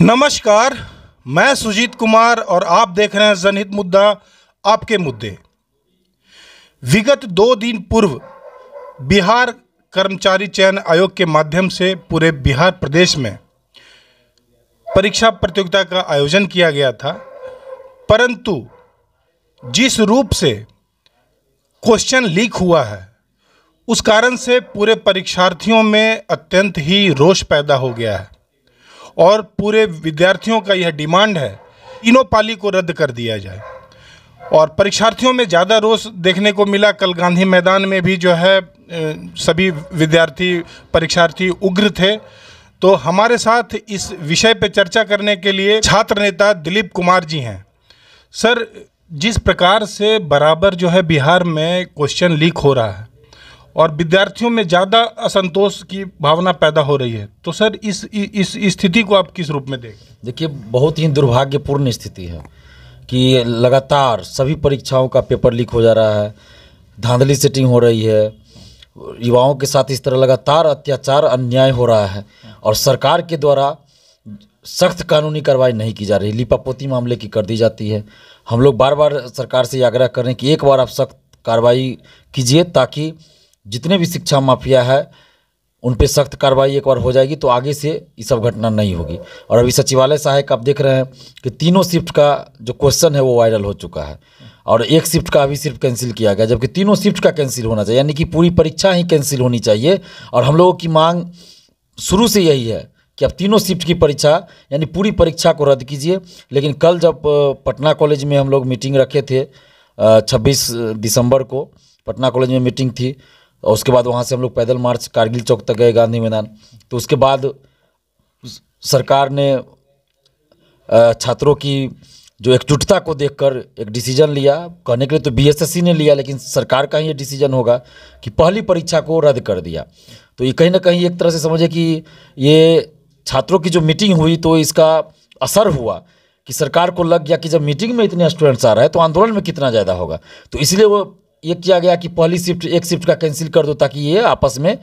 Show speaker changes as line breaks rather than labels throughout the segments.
नमस्कार, मैं सुजीत कुमार और आप देख रहे हैं जनहित मुद्दा आपके मुद्दे। विगत 2 दिन पूर्व बिहार कर्मचारी चयन आयोग के माध्यम से पूरे बिहार प्रदेश में परीक्षा प्रतियोगिता का आयोजन किया गया था, परंतु जिस रूप से क्वेश्चन लीक हुआ है उस कारण से पूरे परीक्षार्थियों में अत्यंत ही रोष पैदा हो गया है और पूरे विद्यार्थियों का यह डिमांड है तीनों पाली को रद्द कर दिया जाए। और परीक्षार्थियों में ज़्यादा रोष देखने को मिला। कल गांधी मैदान में भी जो है सभी परीक्षार्थी उग्र थे। तो हमारे साथ इस विषय पे चर्चा करने के लिए छात्र नेता दिलीप कुमार जी हैं। सर, जिस प्रकार से बराबर जो है बिहार में क्वेश्चन लीक हो रहा है और विद्यार्थियों में ज़्यादा असंतोष की भावना पैदा हो रही है, तो सर इस स्थिति को आप किस रूप में देखें?
देखिए, बहुत ही दुर्भाग्यपूर्ण स्थिति है कि लगातार सभी परीक्षाओं का पेपर लीक हो जा रहा है, धांधली सेटिंग हो रही है, युवाओं के साथ इस तरह लगातार अत्याचार अन्याय हो रहा है और सरकार के द्वारा सख्त कानूनी कार्रवाई नहीं की जा रही, लीपापोती मामले की कर दी जाती है। हम लोग बार बार सरकार से आग्रह कर रहे हैं कि एक बार आप सख्त कार्रवाई कीजिए ताकि जितने भी शिक्षा माफिया है उन पे सख्त कार्रवाई एक बार हो जाएगी तो आगे से ये सब घटना नहीं होगी। और अभी सचिवालय सहायक आप देख रहे हैं कि तीनों शिफ्ट का जो क्वेश्चन है वो वायरल हो चुका है और एक शिफ्ट का अभी सिर्फ कैंसिल किया गया, जबकि तीनों शिफ्ट का कैंसिल होना चाहिए, यानी कि पूरी परीक्षा ही कैंसिल होनी चाहिए। और हम लोगों की मांग शुरू से यही है कि अब तीनों शिफ्ट की परीक्षा यानी पूरी परीक्षा को रद्द कीजिए। लेकिन कल जब पटना कॉलेज में हम लोग मीटिंग रखे थे 26 दिसंबर को पटना कॉलेज में मीटिंग थी और उसके बाद वहाँ से हम लोग पैदल मार्च कारगिल चौक तक गए, गांधी मैदान। तो उसके बाद सरकार ने छात्रों की जो एकजुटता को देखकर एक डिसीजन लिया। कहने के लिए तो बीएसएससी ने लिया, लेकिन सरकार का ही ये डिसीजन होगा कि पहली परीक्षा को रद्द कर दिया। तो ये कहीं ना कहीं एक तरह से समझे कि ये छात्रों की जो मीटिंग हुई तो इसका असर हुआ कि सरकार को लग गया कि जब मीटिंग में इतने स्टूडेंट्स आ रहे हैं तो आंदोलन में कितना ज़्यादा होगा। तो इसलिए वो ये किया गया कि पहली शिफ्ट एक शिफ्ट का कैंसिल कर दो ताकि ये आपस में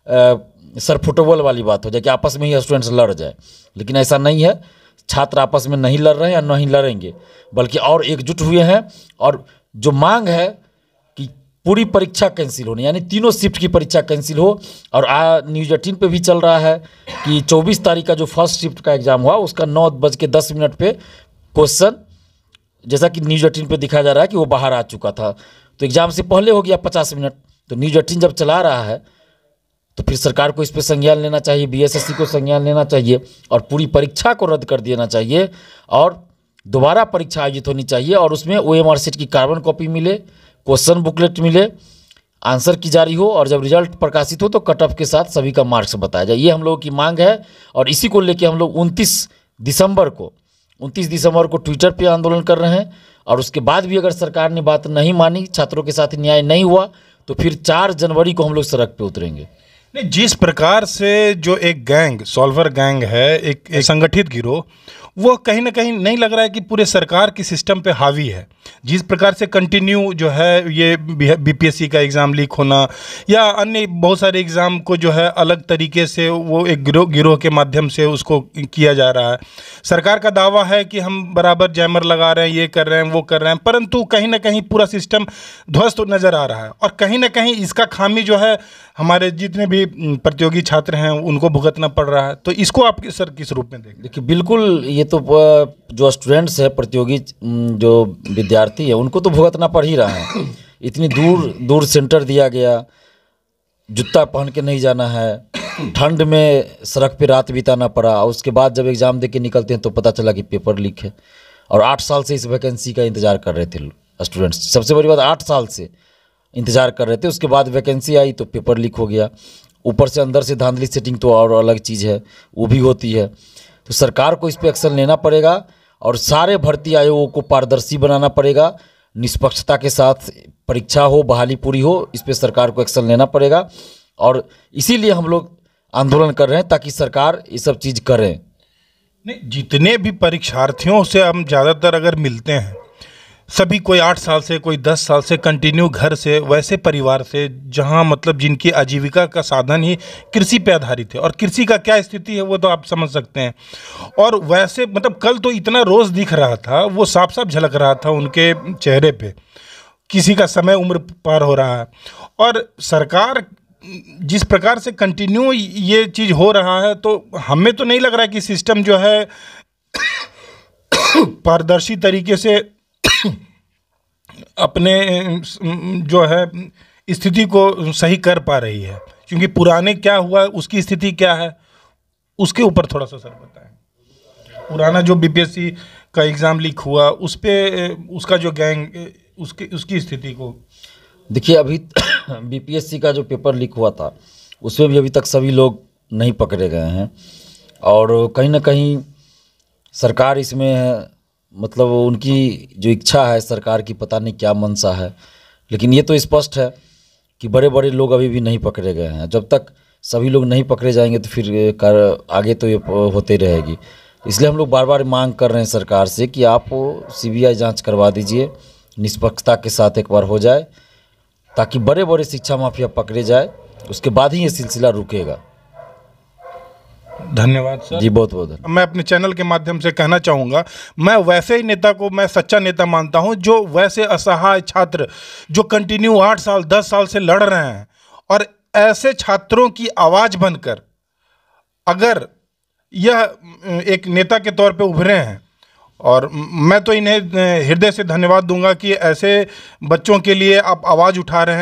सर फुटबॉल वाली बात हो जाए कि आपस में ही स्टूडेंट्स लड़ जाए। लेकिन ऐसा नहीं है, छात्र आपस में नहीं लड़ रहे हैं या नहीं लड़ेंगे, बल्कि और एकजुट हुए हैं। और जो मांग है कि पूरी परीक्षा कैंसिल होनी, यानी तीनों शिफ्ट की परीक्षा कैंसिल हो। और न्यूज़ 18 पे भी चल रहा है कि 24 तारीख का जो फर्स्ट शिफ्ट का एग्ज़ाम हुआ उसका 9:10 पे क्वेश्चन, जैसा कि न्यूज़ 18 पे दिखाया जा रहा है कि वो बाहर आ चुका था, तो एग्ज़ाम से पहले हो गया 50 मिनट। तो न्यूज़ 18 जब चला रहा है तो फिर सरकार को इस पर संज्ञान लेना चाहिए, बीएसएससी को संज्ञान लेना चाहिए और पूरी परीक्षा को रद्द कर देना चाहिए और दोबारा परीक्षा आयोजित होनी चाहिए। और उसमें ओएमआर शीट की कार्बन कॉपी मिले, क्वेश्चन बुकलेट मिले, आंसर की जारी हो और जब रिजल्ट प्रकाशित हो तो कट ऑफ के साथ सभी का मार्क्स बताया जाए। ये हम लोगों की मांग है और इसी को लेकर हम लोग 29 दिसंबर को ट्विटर पे आंदोलन कर रहे हैं। और उसके बाद भी अगर सरकार ने बात नहीं मानी, छात्रों के साथ न्याय नहीं हुआ, तो फिर 4 जनवरी को हम लोग सड़क पे उतरेंगे।
नहीं, जिस प्रकार से जो एक गैंग सॉल्वर गैंग है, एक संगठित गिरोह, वो कहीं ना कहीं नहीं लग रहा है कि पूरे सरकार की सिस्टम पे हावी है। जिस प्रकार से कंटिन्यू जो है ये बीपीएससी का एग्ज़ाम लीक होना या अन्य बहुत सारे एग्ज़ाम को जो है अलग तरीके से वो एक गिरोह के माध्यम से उसको किया जा रहा है। सरकार का दावा है कि हम बराबर जैमर लगा रहे हैं, ये कर रहे हैं, वो कर रहे हैं, परंतु कहीं ना कहीं पूरा सिस्टम ध्वस्त नज़र आ रहा है। और कहीं ना कहीं इसका खामी जो है हमारे जितने भी प्रतियोगी छात्र हैं उनको भुगतना पड़ रहा है। तो इसको आप सर किस रूप में देखें?
देखिए, बिल्कुल ये तो जो स्टूडेंट्स है, प्रतियोगी जो विद्यार्थी है, उनको तो भुगतना पड़ ही रहा है। इतनी दूर सेंटर दिया गया, जूता पहन के नहीं जाना है, ठंड में सड़क पे रात बिताना पड़ा और उसके बाद जब एग्ज़ाम दे के निकलते हैं तो पता चला कि पेपर लीक है। और 8 साल से इस वैकेंसी का इंतज़ार कर रहे थे स्टूडेंट्स। सबसे बड़ी बात, 8 साल से इंतज़ार कर रहे थे, उसके बाद वैकेंसी आई तो पेपर लीक हो गया। ऊपर से अंदर से धांधली सेटिंग तो और अलग चीज़ है, वो भी होती है। तो सरकार को इस पर एक्शन लेना पड़ेगा और सारे भर्ती आयोगों को पारदर्शी बनाना पड़ेगा, निष्पक्षता के साथ परीक्षा हो, बहाली पूरी हो, इस पर सरकार को एक्शन लेना पड़ेगा। और इसीलिए हम लोग आंदोलन कर रहे हैं ताकि सरकार ये सब चीज़ करे।
नहीं, जितने भी परीक्षार्थियों से हम ज़्यादातर अगर मिलते हैं सभी कोई 8 साल से, कोई 10 साल से कंटिन्यू घर से, वैसे परिवार से जहां मतलब जिनकी आजीविका का साधन ही कृषि पे आधारित है, और कृषि का क्या स्थिति है वो तो आप समझ सकते हैं। और वैसे मतलब कल तो इतना रोज़ दिख रहा था, वो साफ साफ झलक रहा था उनके चेहरे पे, किसी का समय उम्र पार हो रहा है। और सरकार जिस प्रकार से कंटिन्यू ये चीज़ हो रहा है, तो हमें तो नहीं लग रहा है कि सिस्टम जो है पारदर्शी तरीके से अपने जो है स्थिति को सही कर पा रही है। क्योंकि पुराने क्या हुआ, उसकी स्थिति क्या है, उसके ऊपर थोड़ा सा सर बताएं। पुराना जो बीपीएससी का एग्ज़ाम लीक हुआ, उस पे उसका जो गैंग, उसकी स्थिति को
देखिए। अभी बीपीएससी का जो पेपर लीक हुआ था उसमें भी अभी तक सभी लोग नहीं पकड़े गए हैं, और कहीं ना कहीं सरकार इसमें मतलब उनकी जो इच्छा है सरकार की, पता नहीं क्या मंशा है, लेकिन ये तो स्पष्ट है कि बड़े बड़े लोग अभी भी नहीं पकड़े गए हैं। जब तक सभी लोग नहीं पकड़े जाएंगे तो फिर आगे तो ये होते रहेगी। इसलिए हम लोग बार बार मांग कर रहे हैं सरकार से कि आप सीबीआई जांच करवा दीजिए, निष्पक्षता के साथ एक बार हो जाए, ताकि बड़े बड़े शिक्षा माफिया पकड़े जाए, उसके बाद ही ये सिलसिला रुकेगा।
धन्यवाद सर
जी, बहुत बहुत धन्यवाद।
मैं अपने चैनल के माध्यम से कहना चाहूँगा, मैं वैसे ही नेता को मैं सच्चा नेता मानता हूँ जो वैसे असहाय छात्र जो कंटिन्यू 8 साल 10 साल से लड़ रहे हैं, और ऐसे छात्रों की आवाज़ बनकर अगर यह एक नेता के तौर पे उभरे हैं, और मैं तो इन्हें हृदय से धन्यवाद दूंगा कि ऐसे बच्चों के लिए आप आवाज़ उठा रहे हैं।